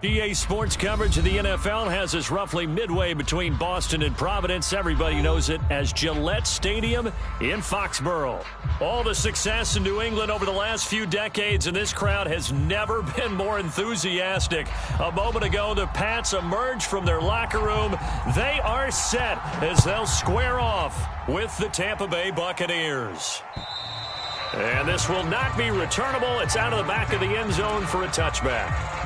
EA Sports coverage of the NFL has us roughly midway between Boston and Providence. Everybody knows it as Gillette Stadium in Foxborough. All the success in New England over the last few decades, and this crowd has never been more enthusiastic. A moment ago, the Pats emerged from their locker room. They are set as they'll square off with the Tampa Bay Buccaneers. And this will not be returnable. It's out of the back of the end zone for a touchback.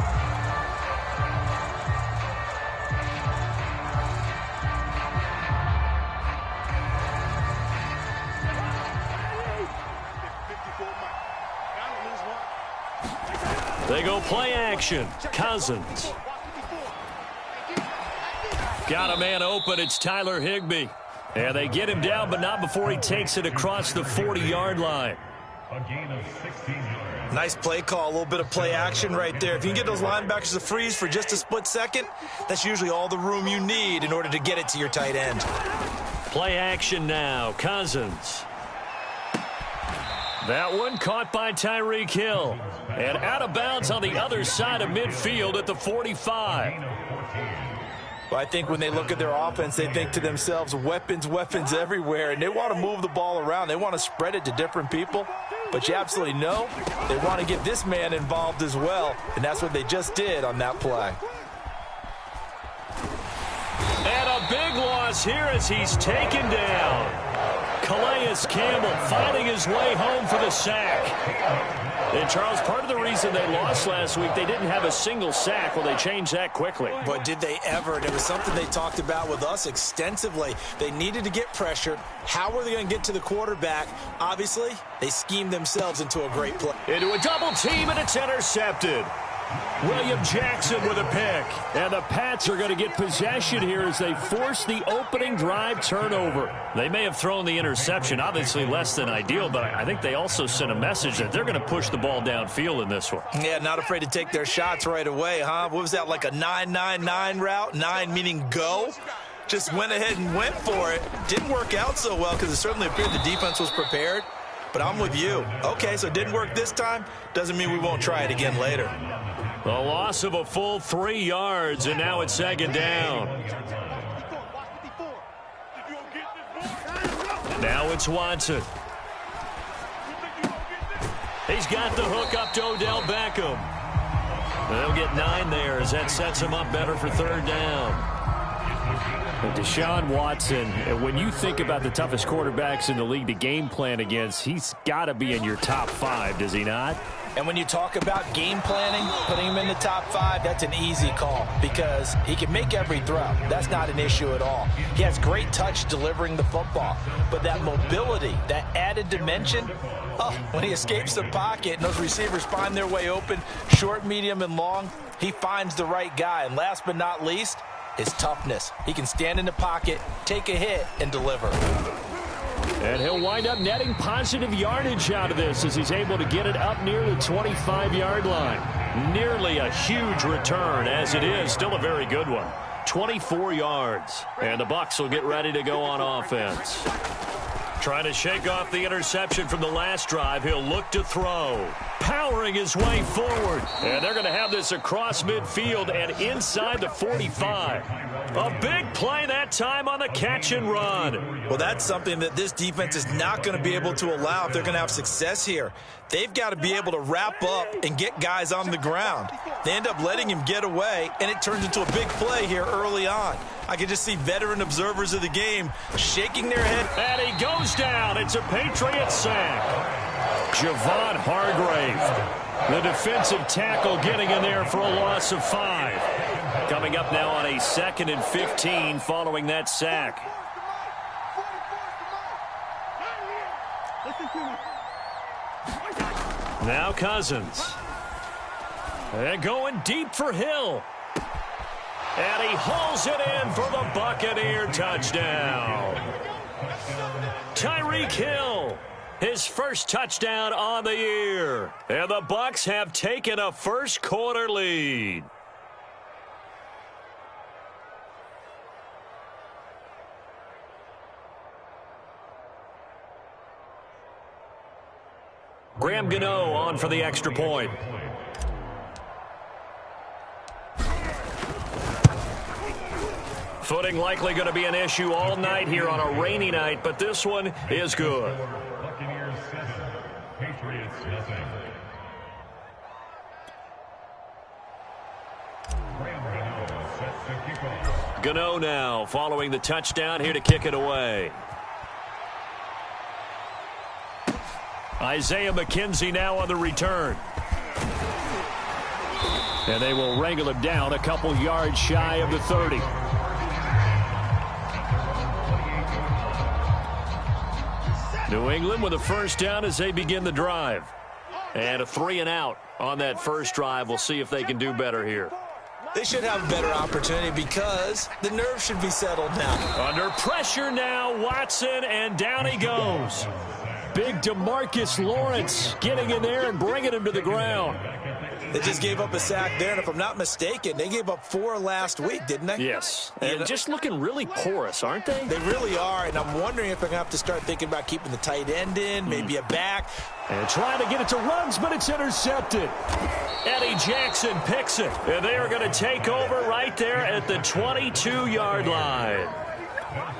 They go play action. Cousins. Got a man open. It's Tyler Higbee. And they get him down, but not before he takes it across the 40-yard line. A gain of 16 yards. Nice play call. A little bit of play action right there. If you can get those linebackers to freeze for just a split second, that's usually all the room you need in order to get it to your tight end. Play action now. Cousins. That one caught by Tyreek Hill. And out of bounds on the other side of midfield at the 45. Well, I think when they look at their offense, they think to themselves, weapons, weapons everywhere, and they want to move the ball around. They want to spread it to different people. But you absolutely know they want to get this man involved as well, and that's what they just did on that play. And a big loss here as he's taken down. Calais Campbell finding his way home for the sack. And, Charles, part of the reason they lost last week, they didn't have a single sack. Well, they changed that quickly. But did they ever? It was something they talked about with us extensively. They needed to get pressure. How were they going to get to the quarterback? Obviously, they schemed themselves into a great play. Into a double team, and it's intercepted. William Jackson with a pick. And the Pats are going to get possession here as they force the opening drive turnover. They may have thrown the interception, obviously less than ideal, but I think they also sent a message that they're going to push the ball downfield in this one. Yeah, not afraid to take their shots right away, huh? What was that, like a 9-9-9 route? 9 meaning go? Just went ahead and went for it. Didn't work out so well because it certainly appeared the defense was prepared. But I'm with you. Okay, so it didn't work this time. Doesn't mean we won't try it again later. A loss of a full 3 yards, and now it's second down. Now it's Watson. He's got the hook up to Odell Beckham. They'll get 9 there as that sets him up better for third down. And Deshaun Watson, when you think about the toughest quarterbacks in the league to game plan against, he's got to be in your top 5, does he not? And when you talk about game planning, putting him in the top 5, that's an easy call because he can make every throw. That's not an issue at all. He has great touch delivering the football. But that mobility, that added dimension, when he escapes the pocket and those receivers find their way open, short, medium, and long, he finds the right guy. And last but not least, his toughness. He can stand in the pocket, take a hit, and deliver. And he'll wind up netting positive yardage out of this as he's able to get it up near the 25-yard line. Nearly a huge return as it is. Still a very good one. 24 yards. And the Bucs will get ready to go on offense. Trying to shake off the interception from the last drive. He'll look to throw. Powering his way forward. And they're going to have this across midfield and inside the 45. A big play that time on the catch and run. Well, that's something that this defense is not going to be able to allow if they're going to have success here. They've got to be able to wrap up and get guys on the ground. They end up letting him get away, and it turns into a big play here early on. I can just see veteran observers of the game shaking their head. And he goes down. It's a Patriot sack. Javon Hargrave, the defensive tackle, getting in there for a loss of 5. Coming up now on a 2nd and 15 following that sack. Now Cousins. And going deep for Hill. And he hauls it in for the Buccaneer touchdown. Tyreek Hill, his first touchdown on the year. And the Bucs have taken a first-quarter lead. Graham Gano on for the extra point. Footing likely going to be an issue all night here on a rainy night, but this one is good. Buccaneers 7, Patriots nothing. Sets the kickoff. Gano now following the touchdown here to kick it away. Isaiah McKenzie now on the return. And they will wrangle him down a couple yards shy of the 30. New England with a first down as they begin the drive. And a 3 and out on that first drive. We'll see if they can do better here. They should have a better opportunity because the nerves should be settled now. Under pressure now, Watson, and down he goes. Big DeMarcus Lawrence getting in there and bringing him to the ground. They just gave up a sack there, and if I'm not mistaken, they gave up 4 last week, didn't they? Yes, and just looking really porous, aren't they? They really are, and I'm wondering if they're going to have to start thinking about keeping the tight end in, maybe a back. And trying to get it to runs, but it's intercepted. Eddie Jackson picks it, and they are going to take over right there at the 22-yard line.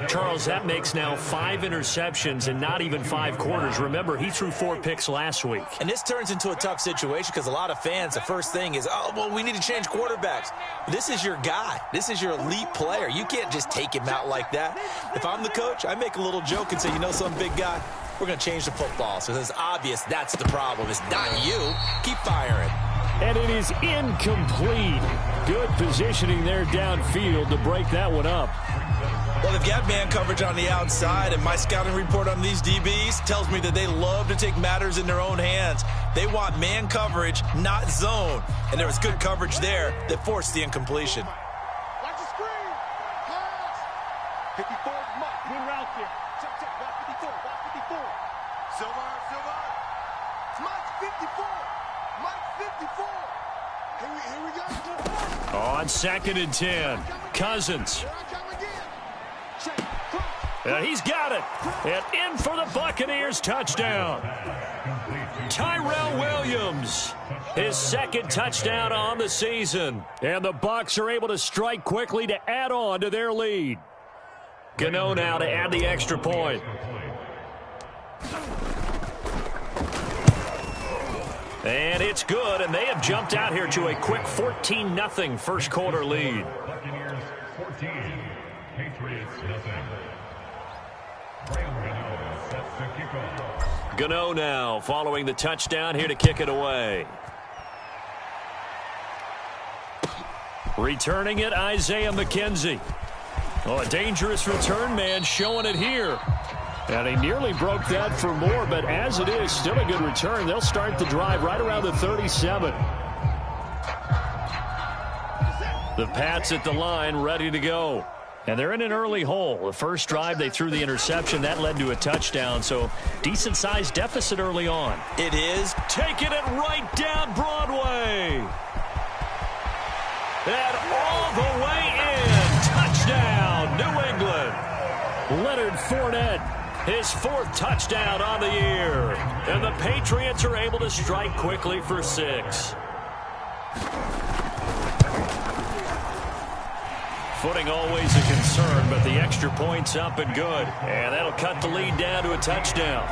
Charles, that makes now 5 interceptions and not even 5 quarters. Remember, he threw 4 picks last week. And this turns into a tough situation because a lot of fans, the first thing is, oh, well, we need to change quarterbacks. This is your guy. This is your elite player. You can't just take him out like that. If I'm the coach, I make a little joke and say, you know, some big guy, we're going to change the football. So it's obvious that's the problem. It's not you. Keep firing. And it is incomplete. Good positioning there downfield to break that one up. Well, they've got man coverage on the outside, and my scouting report on these DBs tells me that they love to take matters in their own hands. They want man coverage, not zone. And there was good coverage there that forced the incompletion. Watch the screen. Pass. 54, Mike. Good route there. Check, check. Watch 54. Watch 54. Silver, Silver. Mike 54. Mike 54. Here we go. On 2nd and 10. Cousins. And he's got it. And in for the Buccaneers touchdown. Tyrell Williams, his 2nd touchdown on the season. And the Bucs are able to strike quickly to add on to their lead. Gano now to add the extra point. And it's good, and they have jumped out here to a quick 14-0 first quarter lead. Buccaneers 14, Patriots nothing. Gano now following the touchdown here to kick it away. Returning it, Isaiah McKenzie. Oh, a dangerous return man showing it here. And he nearly broke that for more, but as it is, still a good return. They'll start the drive right around the 37. The Pats at the line, ready to go. And they're in an early hole. The first drive, they threw the interception. That led to a touchdown, so decent-sized deficit early on. It is. Taking it right down Broadway. And all the way in. Touchdown, New England. Leonard Fournette, his 4th touchdown on the year. And the Patriots are able to strike quickly for 6. Footing always a concern, but the extra point's up and good. And that'll cut the lead down to a touchdown.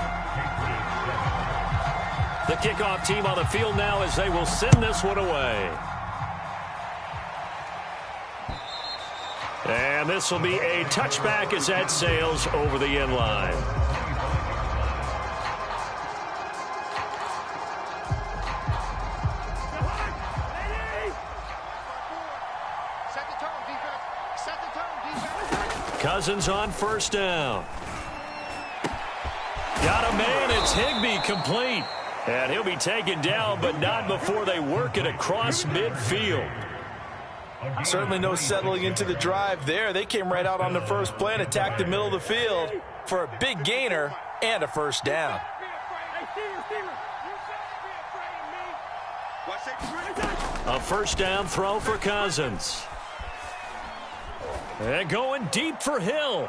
The kickoff team on the field now as they will send this one away. And this will be a touchback as that sails over the end line. Cousins on first down. Got a man. It's Higbee complete. And he'll be taken down, but not before they work it across midfield. Certainly no settling into the drive there. They came right out on the first play and attacked the middle of the field for a big gainer and a first down. A first down throw for Cousins. And going deep for Hill.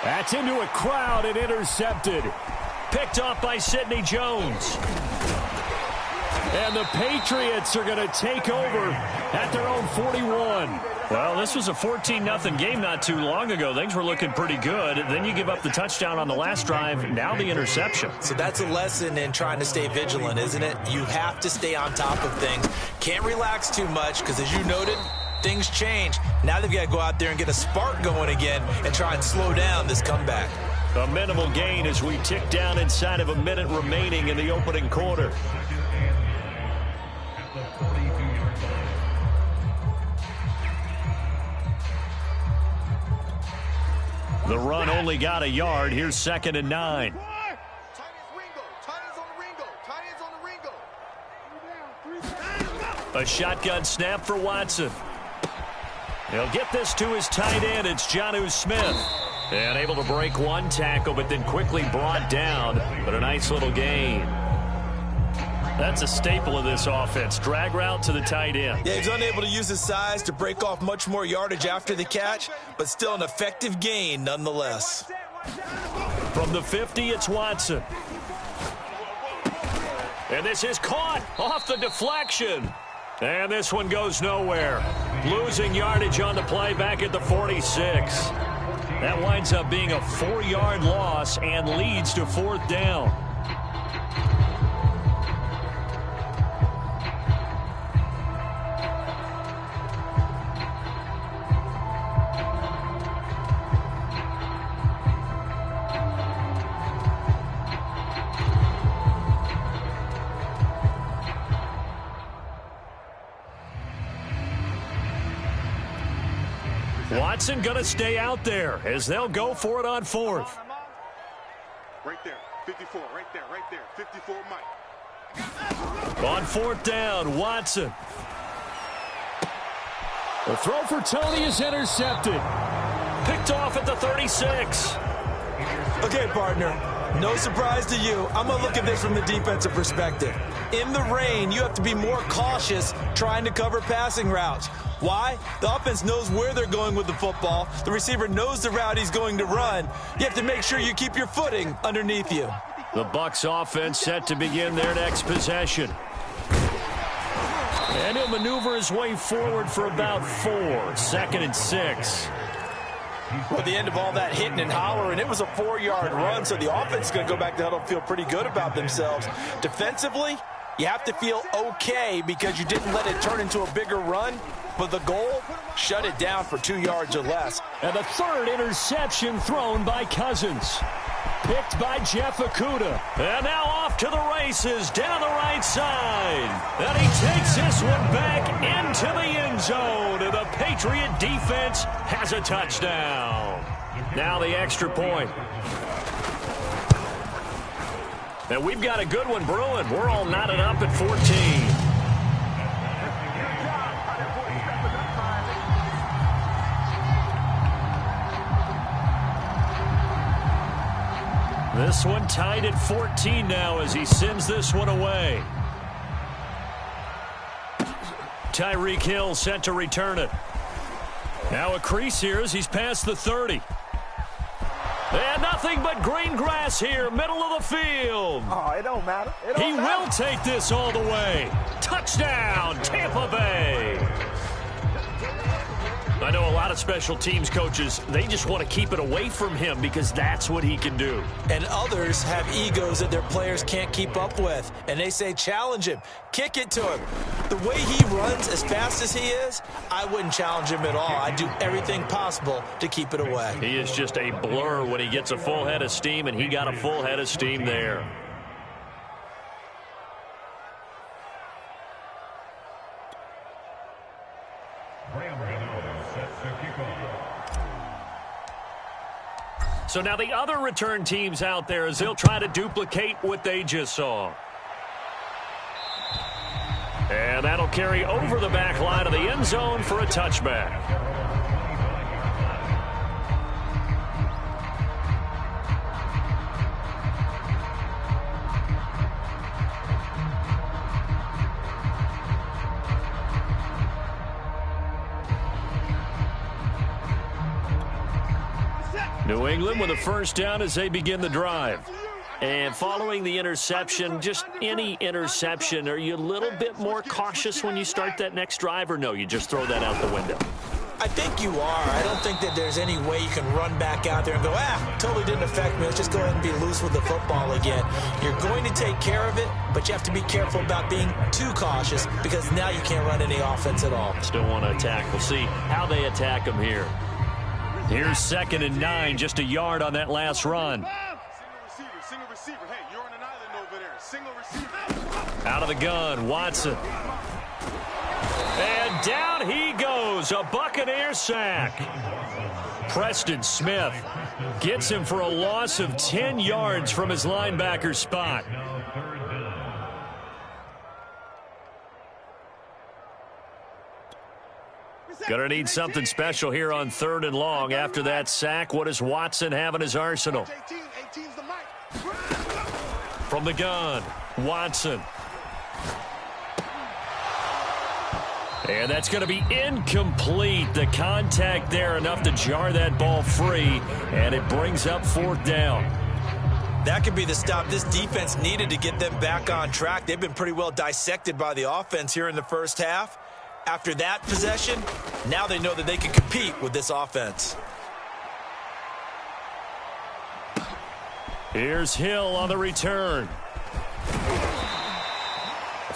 That's into a crowd and intercepted. Picked off by Sidney Jones. And the Patriots are going to take over at their own 41. Well, this was a 14-0 game not too long ago. Things were looking pretty good. Then you give up the touchdown on the last drive. Now the interception. So that's a lesson in trying to stay vigilant, isn't it? You have to stay on top of things. Can't relax too much because, as you noted, things change. Now they've got to go out there and get a spark going again and try and slow down this comeback. A minimal gain as we tick down inside of a minute remaining in the opening quarter. The run only got a yard. Here's 2nd and 9. A shotgun snap for Watson. He'll get this to his tight end. It's Jonnu Smith. And able to break one tackle, but then quickly brought down. But a nice little gain. That's a staple of this offense. Drag route to the tight end. Yeah, he's unable to use his size to break off much more yardage after the catch, but still an effective gain nonetheless. From the 50, it's Watson. And this is caught off the deflection. And this one goes nowhere. Losing yardage on the play back at the 46. That winds up being a 4-yard loss and leads to 4th down. Watson going to stay out there as they'll go for it on 4th. Right there, 54, right there, 54, Mike. On 4th down, Watson. The throw for Tony is intercepted. Picked off at the 36. Okay, partner, no surprise to you. I'm going to look at this from the defensive perspective. In the rain, you have to be more cautious trying to cover passing routes. Why? The offense knows where they're going with the football. The receiver knows the route he's going to run. You have to make sure you keep your footing underneath you. The Bucs offense set to begin their next possession. And he'll maneuver his way forward for about 4. 2nd and 6. Well, at the end of all that hitting and hollering, it was a 4-yard run, so the offense is going to go back to huddle and feel pretty good about themselves. Defensively, you have to feel okay because you didn't let it turn into a bigger run. But the goal, shut it down for 2 yards or less. And the 3rd interception thrown by Cousins. Picked by Jeff Okudah. And now off to the races down the right side. And he takes this one back into the end zone. And the Patriot defense has a touchdown. Now the extra point. And we've got a good one brewing. We're all knotted up at 14. This one tied at 14 now as he sends this one away. Tyreek Hill set to return it. Now a crease here as he's past the 30. And nothing but green grass here, middle of the field. Oh, it don't matter. He will take this all the way. Touchdown, Tampa Bay. I know a lot of special teams coaches, they just want to keep it away from him because that's what he can do. And others have egos that their players can't keep up with. And they say, challenge him. Kick it to him. The way he runs as fast as he is, I wouldn't challenge him at all. I'd do everything possible to keep it away. He is just a blur when he gets a full head of steam, and he got a full head of steam there. So now the other return teams out there as they'll try to duplicate what they just saw. And that'll carry over the back line of the end zone for a touchback. New England with a first down as they begin the drive. And following the interception, just any interception, are you a little bit more cautious when you start that next drive, or no, you just throw that out the window? I think you are. I don't think that there's any way you can run back out there and go, totally didn't affect me. Let's just go ahead and be loose with the football again. You're going to take care of it, but you have to be careful about being too cautious because now you can't run any offense at all. Still want to attack. We'll see how they attack him here. Here's 2nd and 9, just a yard on that last run. Single receiver. Hey, you're on an island over there. Single receiver. Out of the gun, Watson. And down he goes, a Buccaneer sack. Preston Smith gets him for a loss of 10 yards from his linebacker spot. Gonna need something special here on 3rd and long. After that sack, what does Watson have in his arsenal? From the gun, Watson. And that's going to be incomplete. The contact there enough to jar that ball free, and it brings up 4th down. That could be the stop this defense needed to get them back on track. They've been pretty well dissected by the offense here in the first half. After that possession, now they know that they can compete with this offense. Here's Hill on the return.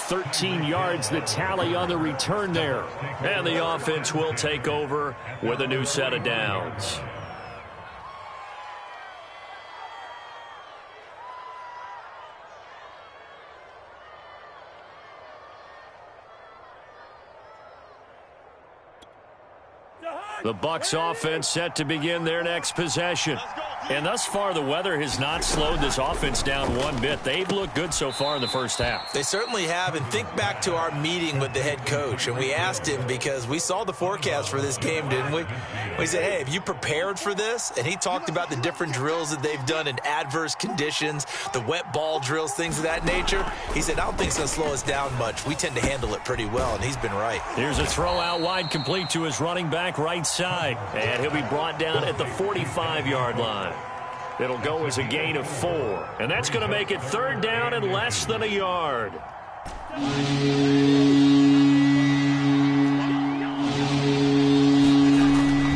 13 yards the tally on the return there. And the offense will take over with a new set of downs. The Bucs offense set to begin their next possession. And thus far, the weather has not slowed this offense down one bit. They've looked good so far in the first half. They certainly have. And think back to our meeting with the head coach. And we asked him because we saw the forecast for this game, didn't we? We said, hey, have you prepared for this? And he talked about the different drills that they've done in adverse conditions, the wet ball drills, things of that nature. He said, I don't think it's going to slow us down much. We tend to handle it pretty well, and he's been right. Here's a throw out wide complete to his running back right side. And he'll be brought down at the 45-yard line. It'll go as a gain of 4. And that's going to make it 3rd down and less than a yard.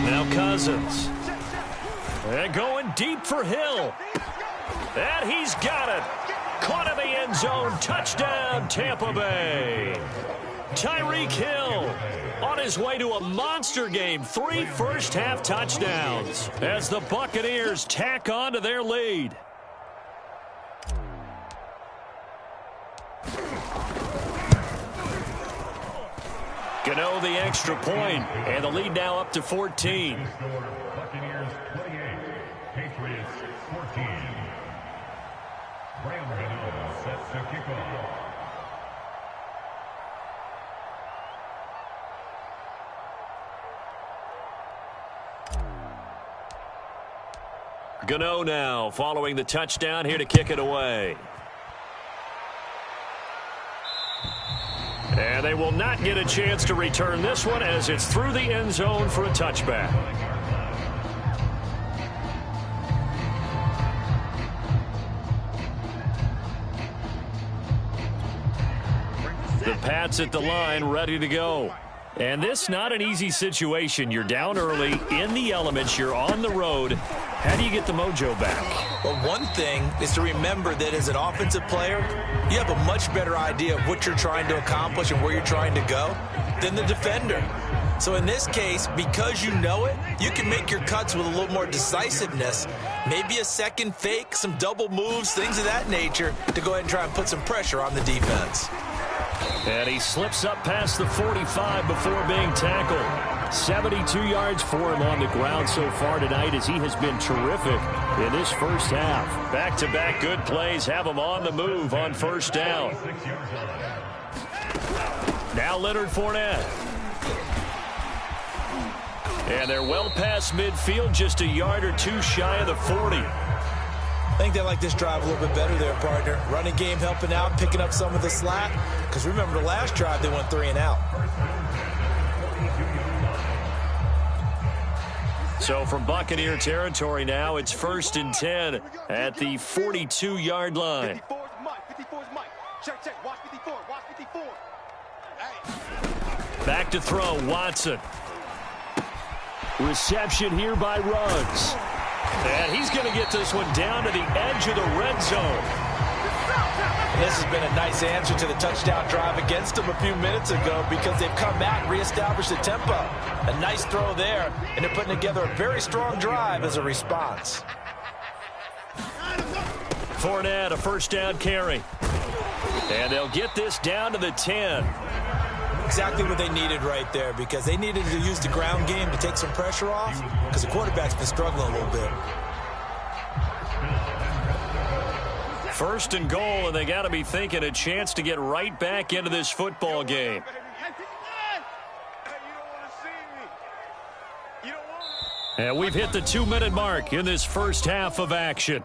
Now Cousins. And going deep for Hill. And he's got it. Caught in the end zone. Touchdown, Tampa Bay. Tyreek Hill on his way to a monster game. 3 first-half touchdowns as the Buccaneers tack on to their lead. Gano the extra point, and the lead now up to 14. Buccaneers 28, Patriots 14. Graham Gano sets the kickoff. Gano now following the touchdown here to kick it away. And they will not get a chance to return this one as it's through the end zone for a touchback. The Pats at the line ready to go. And this not an easy situation. You're down early, in the elements, you're on the road. How do you get the mojo back? Well, one thing is to remember that as an offensive player, you have a much better idea of what you're trying to accomplish and where you're trying to go than the defender. So in this case, because you know it, you can make your cuts with a little more decisiveness. Maybe a second fake, some double moves, things of that nature to go ahead and try and put some pressure on the defense. And he slips up past the 45 before being tackled. 72 yards for him on the ground so far tonight as he has been terrific in this first half. Back-to-back good plays have him on the move on first down. Now Leonard Fournette. And they're well past midfield, just a yard or two shy of the 40. I think they like this drive a little bit better there, partner. Running game helping out, picking up some of the slack. Because remember, the last drive, they went 3 and out. So from Buccaneer territory now, it's 1st and 10 at the 42-yard line. 54's Mike. Check. Watch 54. Watch 54. Hey. Back to throw, Watson. Reception here by Ruggs. And he's going to get this one down to the edge of the red zone. This has been a nice answer to the touchdown drive against them a few minutes ago because they've come back and reestablished the tempo. A nice throw there, and they're putting together a very strong drive as a response. Fournette, a first down carry. And they'll get this down to the 10. Exactly what they needed right there because they needed to use the ground game to take some pressure off because the quarterback's been struggling a little bit. First and goal, and they got to be thinking a chance to get right back into this football game. And we've hit the 2-minute mark in this first half of action.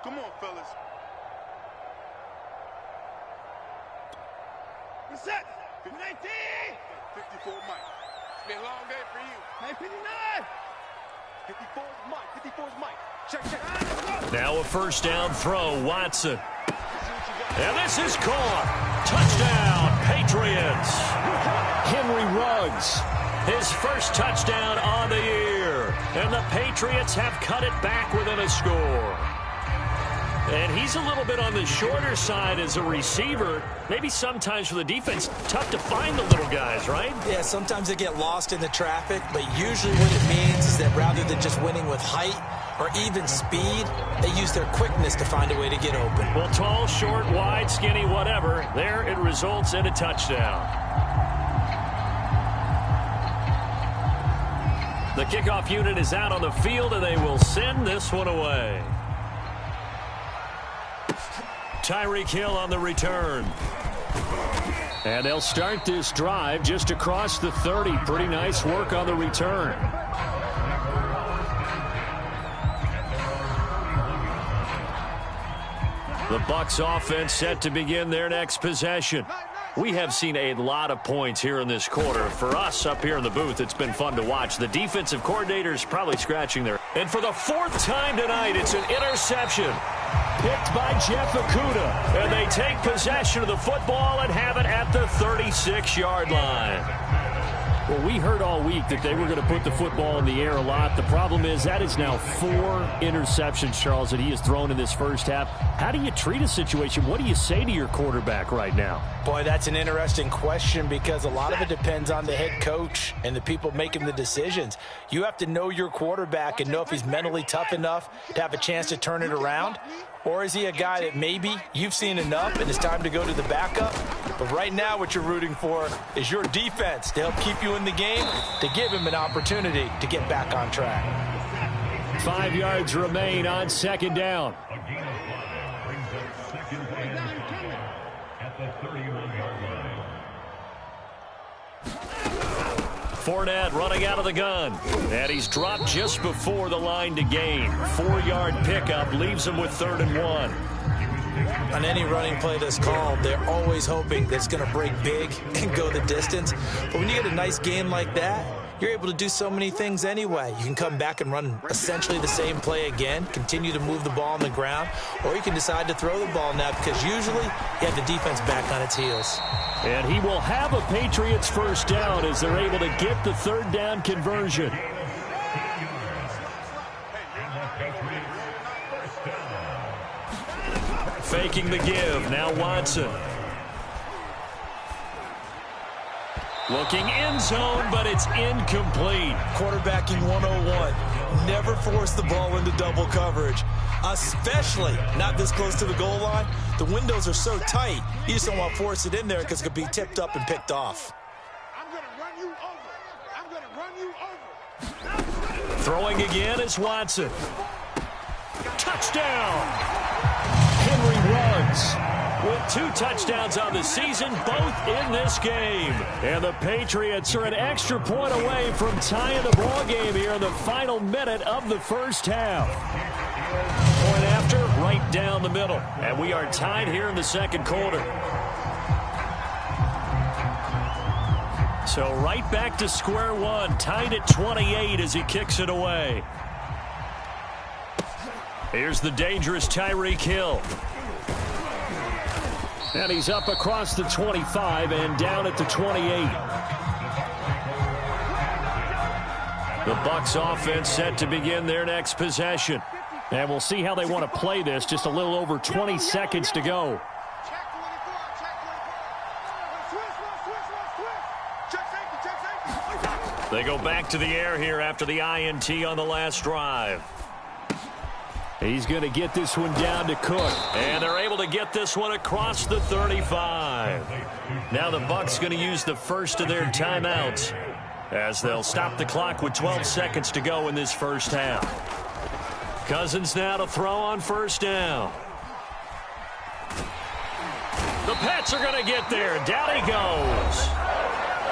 Come on, fellas. Reset. 54 Mike. It's been a long day for you. Hey, 59. 54 Mike. 54's Mike. Check. Now a first down throw, Watson. And this is caught. Touchdown, Patriots. Henry Ruggs, his first touchdown on the year. And the Patriots have cut it back within a score. And he's a little bit on the shorter side as a receiver. Maybe sometimes for the defense, tough to find the little guys, right? Yeah, sometimes they get lost in the traffic, but usually what it means is that rather than just winning with height or even speed, they use their quickness to find a way to get open. Well, tall, short, wide, skinny, whatever, there it results in a touchdown. The kickoff unit is out on the field, and they will send this one away. Tyreek Hill on the return. And they'll start this drive just across the 30. Pretty nice work on the return. The Bucs offense set to begin their next possession. We have seen a lot of points here in this quarter. For us up here in the booth, it's been fun to watch. The defensive coordinator's probably scratching their... And for the fourth time tonight, it's an interception. Picked by Jeff Okudah. And they take possession of the football and have it at the 36-yard line. Well, we heard all week that they were going to put the football in the air a lot. The problem is that is now 4 interceptions, Charles, that he has thrown in this first half. How do you treat a situation? What do you say to your quarterback right now? Boy, that's an interesting question because a lot of it depends on the head coach and the people making the decisions. You have to know your quarterback and know if he's mentally tough enough to have a chance to turn it around. Or is he a guy that maybe you've seen enough and it's time to go to the backup? But right now what you're rooting for is your defense to help keep you in the game, to give him an opportunity to get back on track. 5 yards remain on second down. A gain of 5 brings up second down at the 31-yard line. Fournette running out of the gun. And he's dropped just before the line to gain. 4-yard pickup leaves him with 3rd and 1. On any running play that's called, they're always hoping that it's going to break big and go the distance. But when you get a nice game like that, you're able to do so many things anyway. You can come back and run essentially the same play again, continue to move the ball on the ground, or you can decide to throw the ball now because usually you have the defense back on its heels. And he will have a Patriots first down as they're able to get the 3rd down conversion. Faking the give. Now Watson. Looking end zone, but it's incomplete. Quarterbacking 101. Never force the ball into double coverage, especially not this close to the goal line. The windows are so tight, you just don't want to force it in there because it could be tipped up and picked off. I'm going to run you over. I'm going to run you over. Throwing again is Watson. Touchdown! Henry Ruggs with 2 touchdowns on the season, both in this game. And the Patriots are an extra point away from tying the ball game here in the final minute of the first half. Point after, right down the middle. And we are tied here in the second quarter. So right back to square one, tied at 28 as he kicks it away. Here's the dangerous Tyreek Hill. And he's up across the 25 and down at the 28. The Bucs offense set to begin their next possession. And we'll see how they want to play this. Just a little over 20 seconds to go. They go back to the air here after the INT on the last drive. He's going to get this one down to Cook. And they're able to get this one across the 35. Now the Bucs going to use the first of their timeouts as they'll stop the clock with 12 seconds to go in this first half. Cousins now to throw on first down. The Pats are going to get there. Down he goes.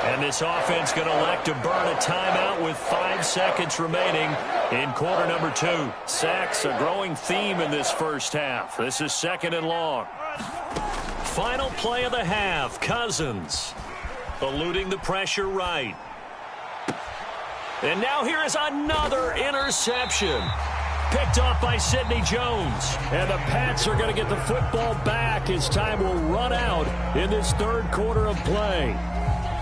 And this offense going to elect to burn a timeout with 5 seconds remaining in quarter number 2. Sacks, a growing theme in this first half. This is 2nd and long. Final play of the half. Cousins eluding the pressure right. And now here is another interception. Picked off by Sidney Jones. And the Pats are going to get the football back as time will run out in this third quarter of play.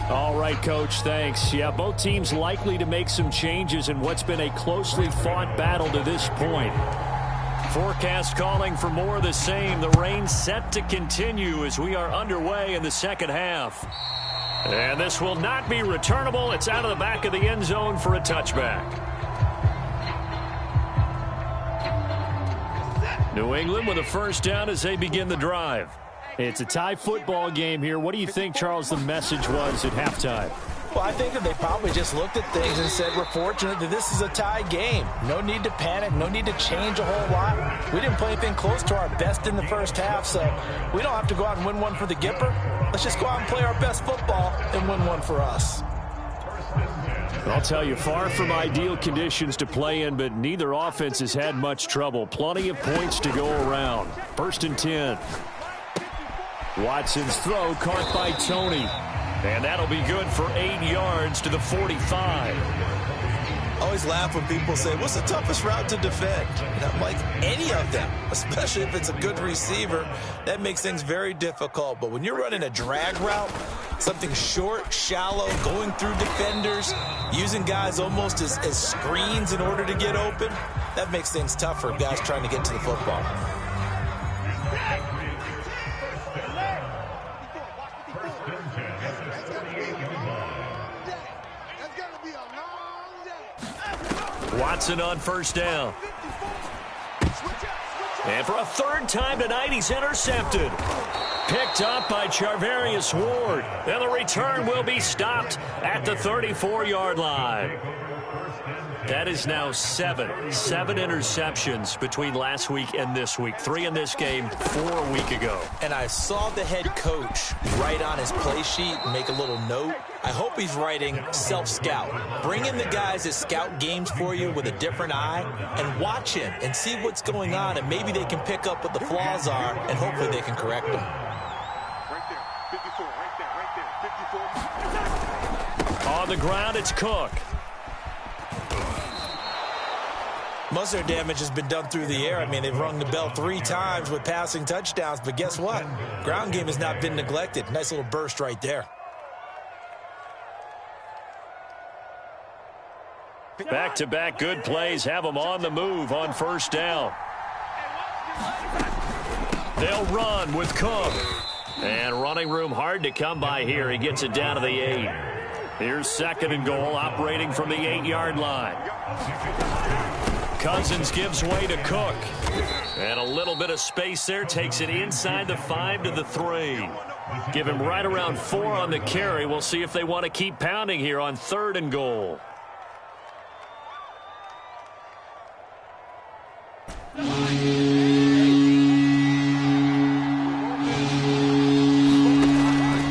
All right, Coach, thanks. Yeah, both teams likely to make some changes in what's been a closely fought battle to this point. Forecast calling for more of the same. The rain set to continue as we are underway in the second half. And this will not be returnable. It's out of the back of the end zone for a touchback. New England with a first down as they begin the drive. It's a tie football game here. What do you think, Charles, the message was at halftime? Well, I think that they probably just looked at things and said, we're fortunate that this is a tie game. No need to panic. No need to change a whole lot. We didn't play anything close to our best in the first half, so we don't have to go out and win one for the Gipper. Let's just go out and play our best football and win one for us. I'll tell you, far from ideal conditions to play in, but neither offense has had much trouble. Plenty of points to go around. 1st and 10. Watson's throw caught by Tony. And that'll be good for 8 yards to the 45. I always laugh when people say, what's the toughest route to defend? And I'm like, any of them, especially if it's a good receiver. That makes things very difficult. But when you're running a drag route, something short, shallow, going through defenders, using guys almost as screens in order to get open, that makes things tough for guys trying to get to the football. Watson on first down. And for a 3rd time tonight, he's intercepted. Picked up by Charvarius Ward. And the return will be stopped at the 34-yard line. That is now 7 interceptions between last week and this week. 3 in this game, 4 a week ago. And I saw the head coach write on his play sheet and make a little note. I hope he's writing self-scout. Bring in the guys that scout games for you with a different eye and watch him and see what's going on, and maybe they can pick up what the flaws are, and hopefully they can correct them. Right there, 54, right there, 54. On the ground, it's Cook. Most of their damage has been done through the air. I mean, they've rung the bell 3 times with passing touchdowns, but guess what? Ground game has not been neglected. Nice little burst right there. Back-to-back good plays have them on the move on first down. They'll run with Cook. And running room hard to come by here. He gets it down to the 8. Here's 2nd and goal, operating from the 8-yard line. Cousins gives way to Cook. And a little bit of space there, takes it inside the 5 to the 3. Give him right around 4 on the carry. We'll see if they want to keep pounding here on 3rd and goal.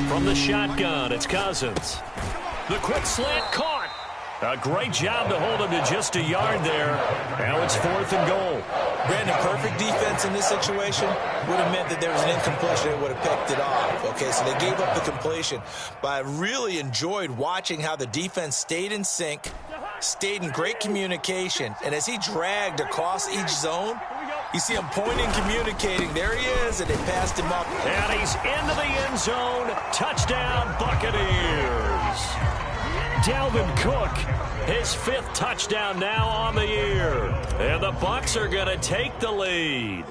From the shotgun, it's Cousins. The quick slant caught. A great job to hold him to just a yard there. Now it's 4th and goal. Brandon, perfect defense in this situation would have meant that there was an incompletion that would have picked it off. Okay, so they gave up the completion. But I really enjoyed watching how the defense stayed in sync, stayed in great communication, and as he dragged across each zone, You see him pointing, communicating. There he is, and they passed him up. And he's into the end zone. Touchdown, Buccaneers. Dalvin Cook, his 5th touchdown now on the year. And the Bucs are going to take the lead.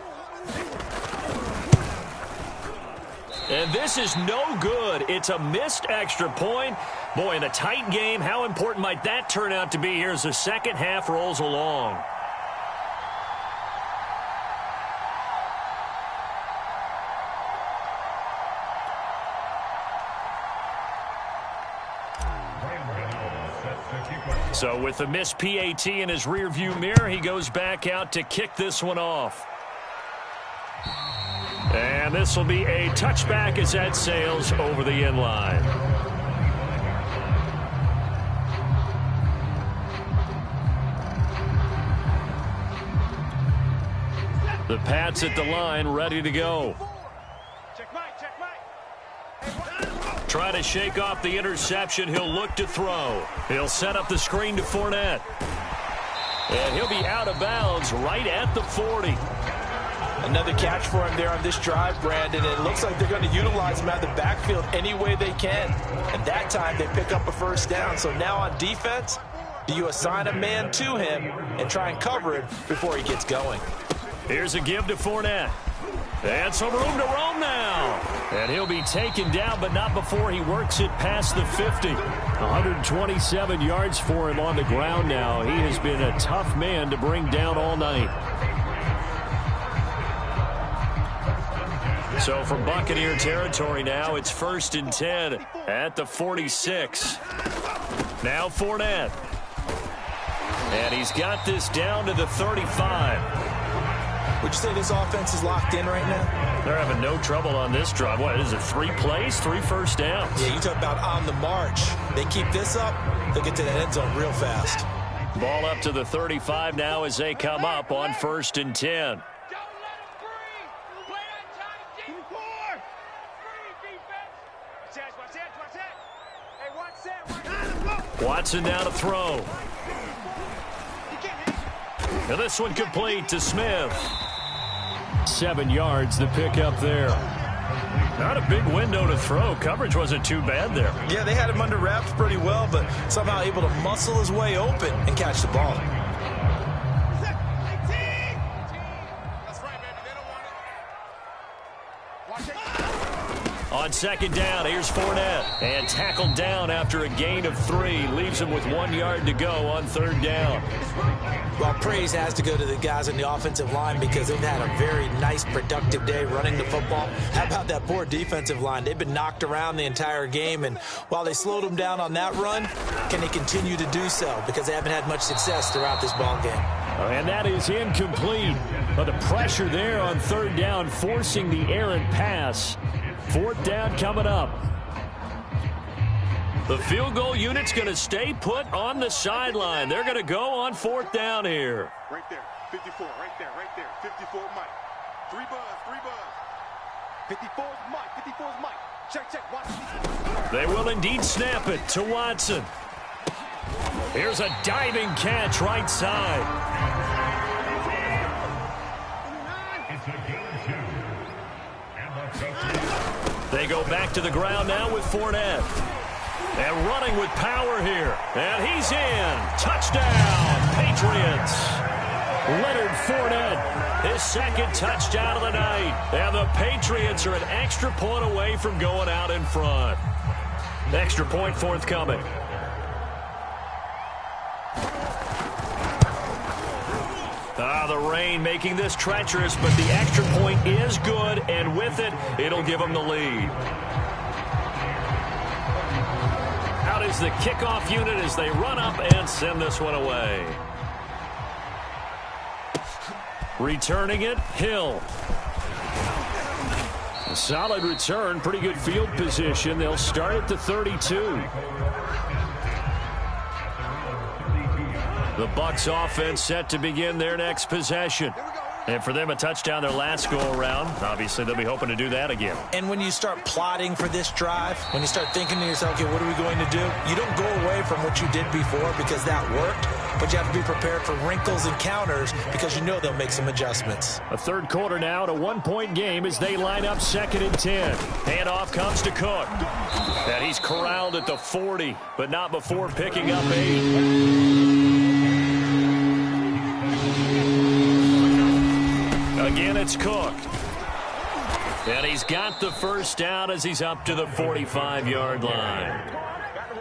And this is no good. It's a missed extra point. Boy, in a tight game, how important might that turn out to be here as the second half rolls along? So with the missed PAT in his rearview mirror, he goes back out to kick this one off. And this will be a touchback as that sails over the end line. The Pats at the line, ready to go. Try to shake off the interception. He'll look to throw. He'll set up the screen to Fournette. And he'll be out of bounds right at the 40. Another catch for him there on this drive, Brandon. It looks like they're going to utilize him out of the backfield any way they can. And that time they pick up a first down. So now on defense, do you assign a man to him and try and cover it before he gets going? Here's a give to Fournette. And some room to roam now. And he'll be taken down, but not before he works it past the 50. 127 yards for him on the ground now. He has been a tough man to bring down all night. So from Buccaneer territory now, it's 1st and 10 at the 46. Now Fournette. And he's got this down to the 35. Would you say this offense is locked in right now? They're having no trouble on this drive. What is it, 3 plays, 3 first downs? Yeah, you talk about on the march. They keep this up, they'll get to that end zone real fast. Ball up to the 35 now as they come up on 1st and 10. Watson now to throw. And this one complete to Smith. 7 yards, the pickup there. Not a big window to throw. Coverage wasn't too bad there. Yeah, they had him under wraps pretty well, but somehow able to muscle his way open and catch the ball. On 2nd down, here's Fournette. And tackled down after a gain of 3. Leaves him with 1 yard to go on 3rd down. Well, praise has to go to the guys on the offensive line because they've had a very nice, productive day running the football. How about that poor defensive line? They've been knocked around the entire game, and while they slowed them down on that run, can they continue to do so? Because they haven't had much success throughout this ball game. And that is incomplete. But the pressure there on 3rd down, forcing the errant pass. 4th down coming up. The field goal unit's going to stay put on the sideline. They're going to go on 4th down here. Right there, 54, right there, 54 Mike. 3 buzz. 54 is Mike, 54 is Mike. Check, Watson. They will indeed snap it to Watson. Here's a diving catch right side. They go back to the ground now with Fournette. And running with power here. And he's in. Touchdown, Patriots. Leonard Fournette, his 2nd touchdown of the night. And the Patriots are an extra point away from going out in front. Extra point forthcoming. The rain making this treacherous, but the extra point is good, and with it, it'll give them the lead. Out is the kickoff unit as they run up and send this one away. Returning it, Hill. A solid return, pretty good field position. They'll start at the 32. The Bucs offense set to begin their next possession. And for them, a touchdown their last go-around. Obviously, they'll be hoping to do that again. And when you start plotting for this drive, when you start thinking to yourself, okay, what are we going to do? You don't go away from what you did before because that worked, but you have to be prepared for wrinkles and counters because you know they'll make some adjustments. A third quarter now, at a one-point game as they line up 2nd and 10. Handoff comes to Cook. And he's corralled at the 40, but not before picking up 8. Again, it's Cook. And he's got the first down as he's up to the 45-yard line.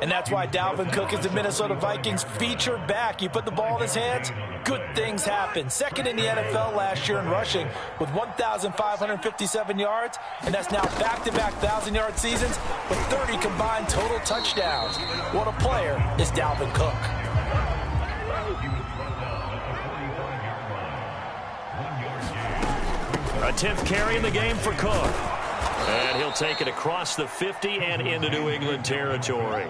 And that's why Dalvin Cook is the Minnesota Vikings featured back. You put the ball in his hands, good things happen. 2nd in the NFL last year in rushing with 1,557 yards, and that's now back-to-back 1,000-yard seasons with 30 combined total touchdowns. What a player is Dalvin Cook. A 10th carry in the game for Cook. And he'll take it across the 50 and into New England territory.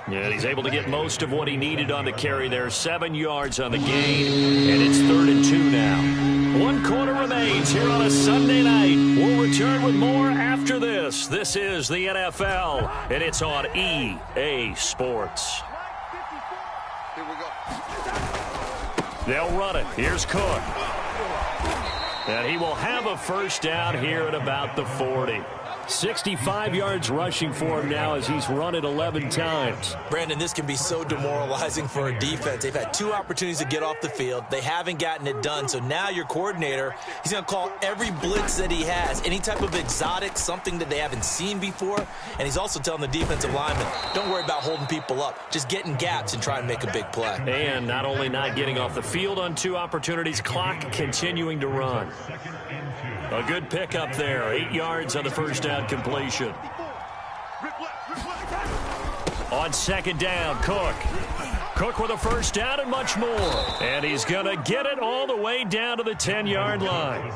And he's able to get most of what he needed on the carry there. 7 yards on the gain, and it's 3rd and 2 now. 1 quarter remains here on a Sunday night. We'll return with more after this. This is the NFL, and it's on EA Sports. Here we go. They'll run it. Here's Cook. And he will have a first down here at about the 40. 65 yards rushing for him now as he's run it 11 times. Brandon, this can be so demoralizing for a defense. They've had 2 opportunities to get off the field. They haven't gotten it done. So now your coordinator, he's going to call every blitz that he has, any type of exotic, something that they haven't seen before. And he's also telling the defensive lineman, don't worry about holding people up. Just get in gaps and try and make a big play. And not only not getting off the field on 2 opportunities, clock continuing to run. A good pickup there. 8 yards on the first down completion. On 2nd down, Cook. Cook with a first down and much more. And he's going to get it all the way down to the 10-yard line.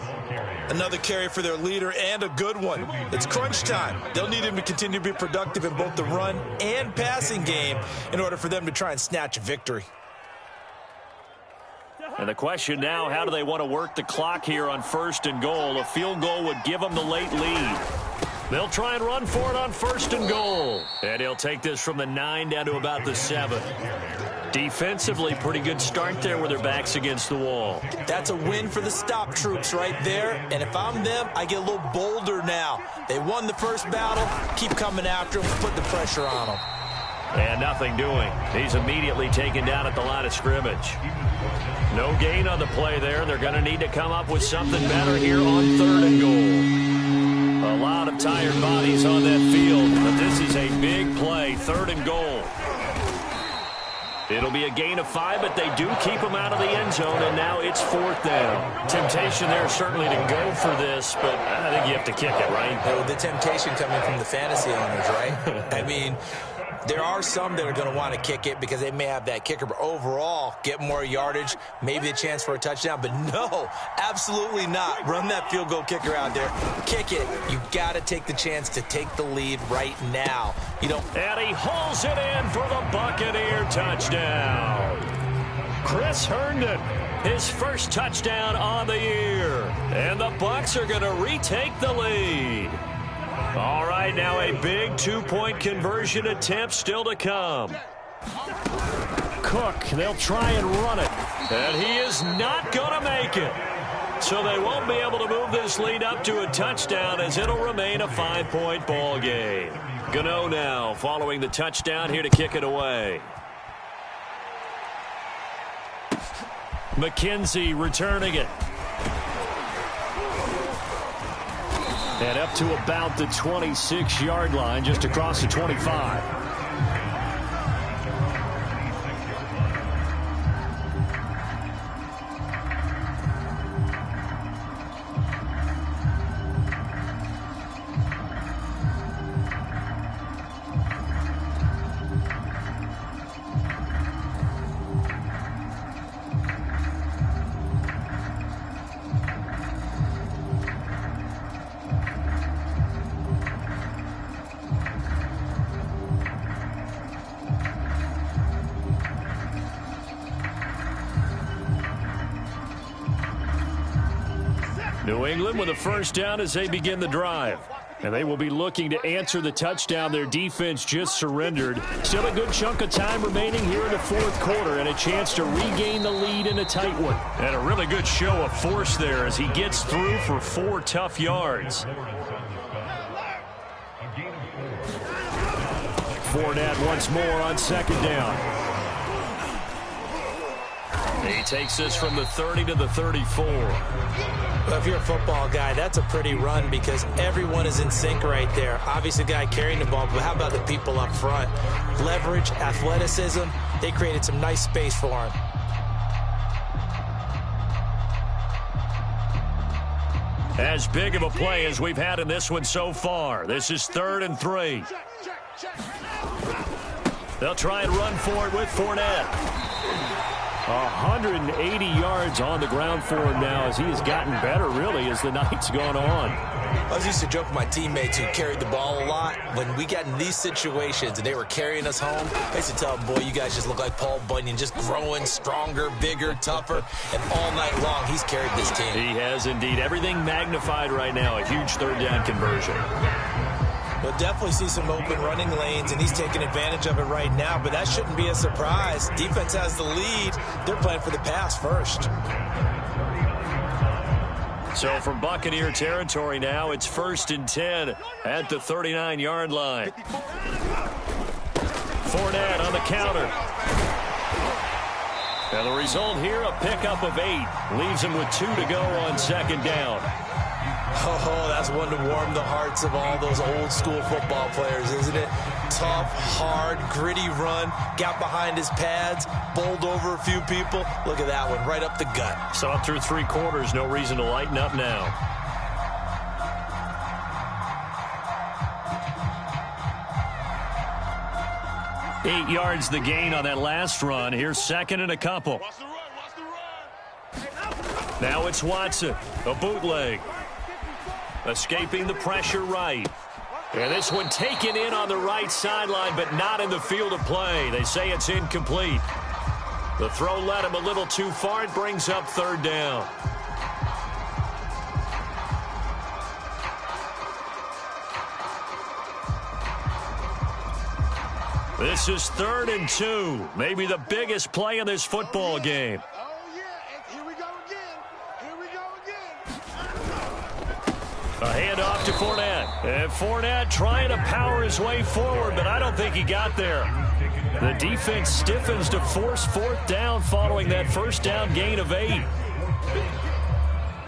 Another carry for their leader and a good one. It's crunch time. They'll need him to continue to be productive in both the run and passing game in order for them to try and snatch a victory. And the question now, how do they want to work the clock here on 1st and goal? A field goal would give them the late lead. They'll try and run for it on 1st and goal. And he'll take this from the 9 down to about the 7. Defensively, pretty good start there with their backs against the wall. That's a win for the stop troops right there. And if I'm them, I get a little bolder now. They won the first battle. Keep coming after them. Put the pressure on them. And nothing doing. He's immediately taken down at the line of scrimmage. No gain on the play there. They're going to need to come up with something better here on 3rd and goal. A lot of tired bodies on that field, but this is a big play. 3rd and goal. It'll be a gain of 5, but they do keep them out of the end zone, and now it's 4th down. Temptation there certainly to go for this, but I think you have to kick it, right? Oh, the temptation coming from the fantasy owners, right? I mean, there are some that are going to want to kick it because they may have that kicker, but overall, get more yardage, maybe a chance for a touchdown. But no, absolutely not. Run that field goal kicker out there. Kick it. You got to take the chance to take the lead right now. You don't. And he hauls it in for the Buccaneer touchdown. Chris Herndon, his first touchdown on the year. And the Bucs are going to retake the lead. All right, now a big 2-point conversion attempt still to come. Cook, they'll try and run it. And he is not going to make it. So they won't be able to move this lead up to a touchdown as it'll remain a 5-point ball game. Gano now following the touchdown here to kick it away. McKenzie returning it. And up to about the 26-yard line, just across the 25. New England with a first down as they begin the drive. And they will be looking to answer the touchdown their defense just surrendered. Still a good chunk of time remaining here in the fourth quarter and a chance to regain the lead in a tight one. And a really good show of force there as he gets through for 4 tough yards. Fournette once more on second down. He takes this from the 30 to the 34. Well, if you're a football guy, that's a pretty run because everyone is in sync right there. Obviously, the guy carrying the ball, but how about the people up front? Leverage, athleticism, they created some nice space for him. As big of a play as we've had in this one so far. This is 3rd and 3. They'll try and run for it with Fournette. 180 yards on the ground for him now as he has gotten better, really, as the night's gone on. I was used to joke with my teammates who carried the ball a lot. When we got in these situations and they were carrying us home, I used to tell them, boy, you guys just look like Paul Bunyan, just growing stronger, bigger, tougher. And all night long, he's carried this team. He has indeed. Everything magnified right now. A huge third down conversion. We'll definitely see some open running lanes, and he's taking advantage of it right now, but that shouldn't be a surprise. Defense has the lead. They're playing for the pass first. So from Buccaneer territory now, it's 1st and 10 at the 39-yard line. Fournette on the counter. And the result here, a pickup of 8. Leaves him with 2 to go on second down. Oh, that's one to warm the hearts of all those old-school football players, isn't it? Tough, hard, gritty run, got behind his pads, bowled over a few people. Look at that one, right up the gut. Saw it through 3 quarters, no reason to lighten up now. Eight yards the gain on that last run. Here's 2nd and a couple. Now it's Watson, a bootleg. Escaping the pressure right. And this one taken in on the right sideline, but not in the field of play. They say it's incomplete. The throw led him a little too far. It brings up 3rd down. This is 3rd and 2. Maybe the biggest play in this football game. A handoff to Fournette. And Fournette trying to power his way forward, but I don't think he got there. The defense stiffens to force 4th down following that first down gain of 8.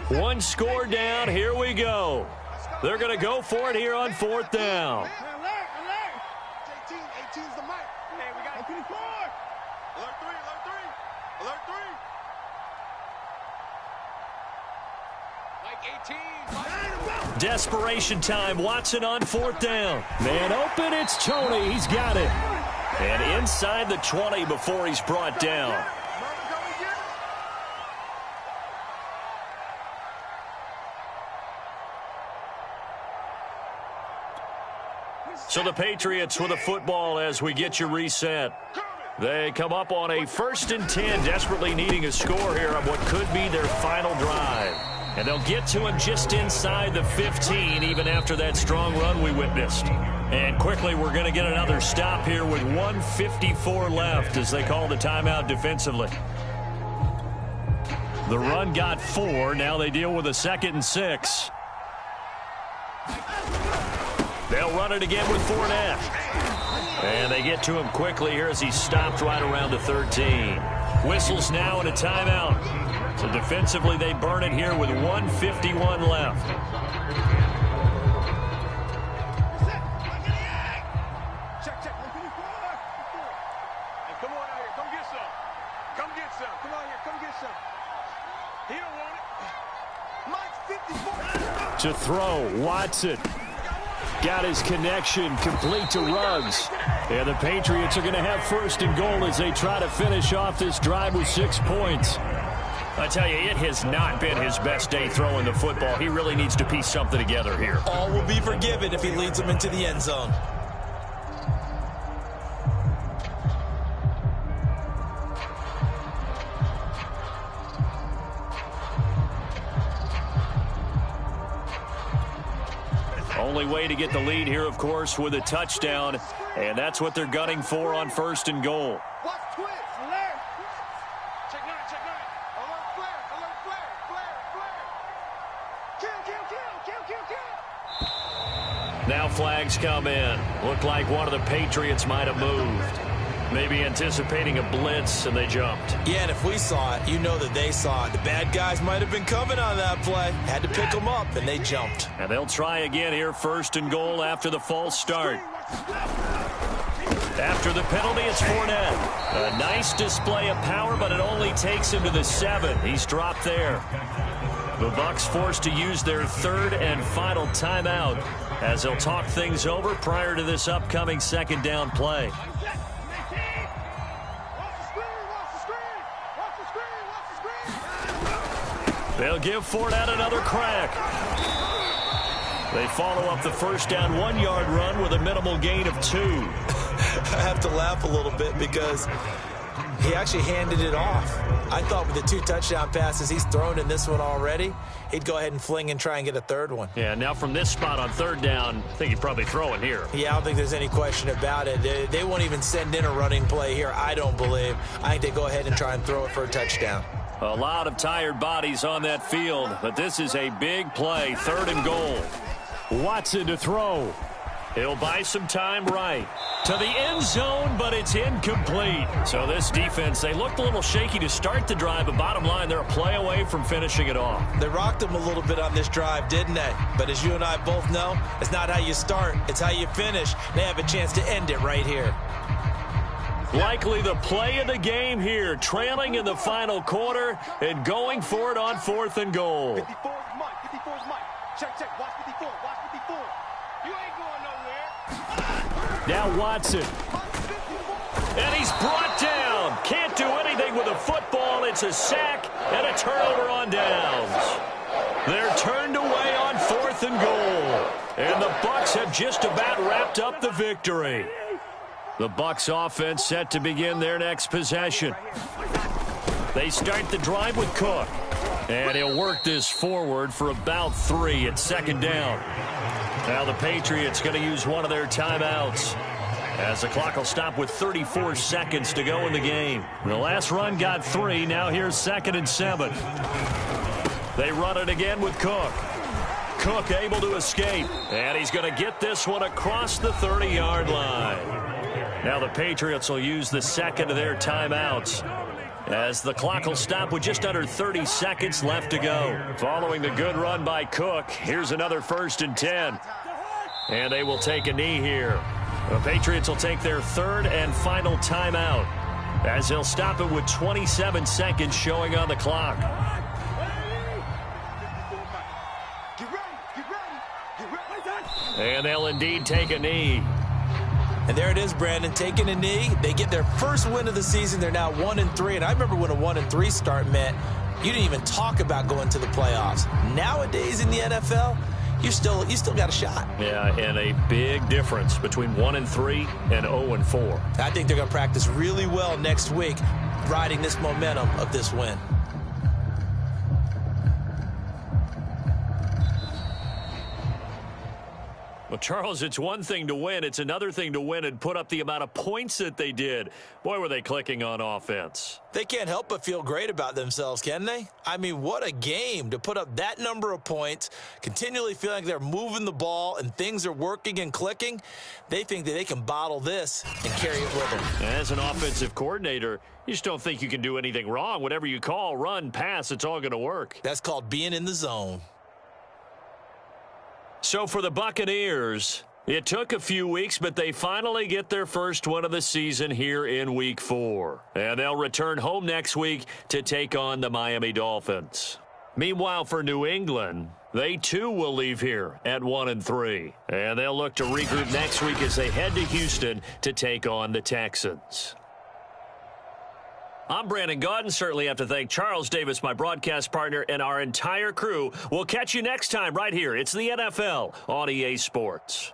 1 score down. Here we go. They're going to go for it here on 4th down. Desperation time. Watson on 4th down. Man open. It's Tony. He's got it. And inside the 20 before he's brought down. So the Patriots with a football as we get you reset. They come up on a 1st and 10, desperately needing a score here on what could be their final drive. And they'll get to him just inside the 15, even after that strong run we witnessed. And quickly, we're going to get another stop here with 1:54 left as they call the timeout defensively. The run got 4. Now they deal with a 2nd and 6. They'll run it again with Fournette. And they get to him quickly here as he stopped right around the 13. Whistles now and a timeout. So defensively, they burn it here with 1:51 left. Come on out here. Come get some. Come get some. Come on here. Come get some. He don't want it. Mike's 54. To throw, Watson. Got his connection complete to Ruggs. And the Patriots are going to have 1st and goal as they try to finish off this drive with 6 points. I tell you, it has not been his best day throwing the football. He really needs to piece something together here. All will be forgiven if he leads them into the end zone. Only way to get the lead here, of course, with a touchdown, and that's what they're gunning for on 1st and goal. Watch twist. Alert. Check nine. Alert flare. Kill. Now flags come in. Looked like one of the Patriots might have moved. Maybe anticipating a blitz, and they jumped. Yeah, and if we saw it, you know that they saw it. The bad guys might have been coming on that play. Had to pick them up, and they jumped. And they'll try again here, 1st and goal after the false start. After the penalty, it's Fournette. A nice display of power, but it only takes him to the 7. He's dropped there. The Bucs forced to use their 3rd and final timeout as they'll talk things over prior to this upcoming 2nd down play. They'll give Fournette another crack. They follow up the 1st down 1-yard run with a minimal gain of 2. I have to laugh a little bit because he actually handed it off. I thought with the 2 touchdown passes he's thrown in this one already, he'd go ahead and fling and try and get a 3rd one. Yeah, now from this spot on 3rd down, I think he'd probably throw it here. Yeah, I don't think there's any question about it. They won't even send in a running play here, I don't believe. I think they go ahead and try and throw it for a touchdown. A lot of tired bodies on that field, but this is a big play, 3rd and goal. Watson to throw. He'll buy some time right to the end zone, but it's incomplete. So this defense, they looked a little shaky to start the drive, but bottom line, they're a play away from finishing it off. They rocked them a little bit on this drive, didn't they? But as you and I both know, it's not how you start, it's how you finish. They have a chance to end it right here. Likely the play of the game here, trailing in the final quarter and going for it on 4th and goal. 54 is Mike. Check. Watch 54. You ain't going nowhere. Now Watson. And he's brought down. Can't do anything with a football. It's a sack and a turnover on downs. They're turned away on 4th and goal. And the Bucs have just about wrapped up the victory. The Bucs offense set to begin their next possession. They start the drive with Cook. And he'll work this forward for about 3 at 2nd down. Now the Patriots going to use one of their timeouts as the clock will stop with 34 seconds to go in the game. The last run got 3. Now here's 2nd and 7. They run it again with Cook. Cook able to escape. And he's going to get this one across the 30-yard line. Now the Patriots will use the 2nd of their timeouts as the clock will stop with just under 30 seconds left to go. Following the good run by Cook, here's another 1st and 10. And they will take a knee here. The Patriots will take their 3rd and final timeout as they'll stop it with 27 seconds showing on the clock. And they'll indeed take a knee. And there it is, Brandon, taking a knee. They get their first win of the season. They're now 1-3. And I remember when a 1-3 start meant you didn't even talk about going to the playoffs. Nowadays in the NFL, you still got a shot. Yeah, and a big difference between 1-3 and 0-4. I think they're going to practice really well next week, riding this momentum of this win. Well, Charles, it's one thing to win. It's another thing to win and put up the amount of points that they did. Boy, were they clicking on offense. They can't help but feel great about themselves, can they? I mean, what a game to put up that number of points, continually feeling like they're moving the ball and things are working and clicking. They think that they can bottle this and carry it with them. As an offensive coordinator, you just don't think you can do anything wrong. Whatever you call, run, pass, it's all going to work. That's called being in the zone. So for the Buccaneers, it took a few weeks, but they finally get their first win of the season here in Week 4. And they'll return home next week to take on the Miami Dolphins. Meanwhile, for New England, they too will leave here at 1-3. And they'll look to regroup next week as they head to Houston to take on the Texans. I'm Brandon Gaudin. Certainly have to thank Charles Davis, my broadcast partner, and our entire crew. We'll catch you next time right here. It's the NFL on EA Sports.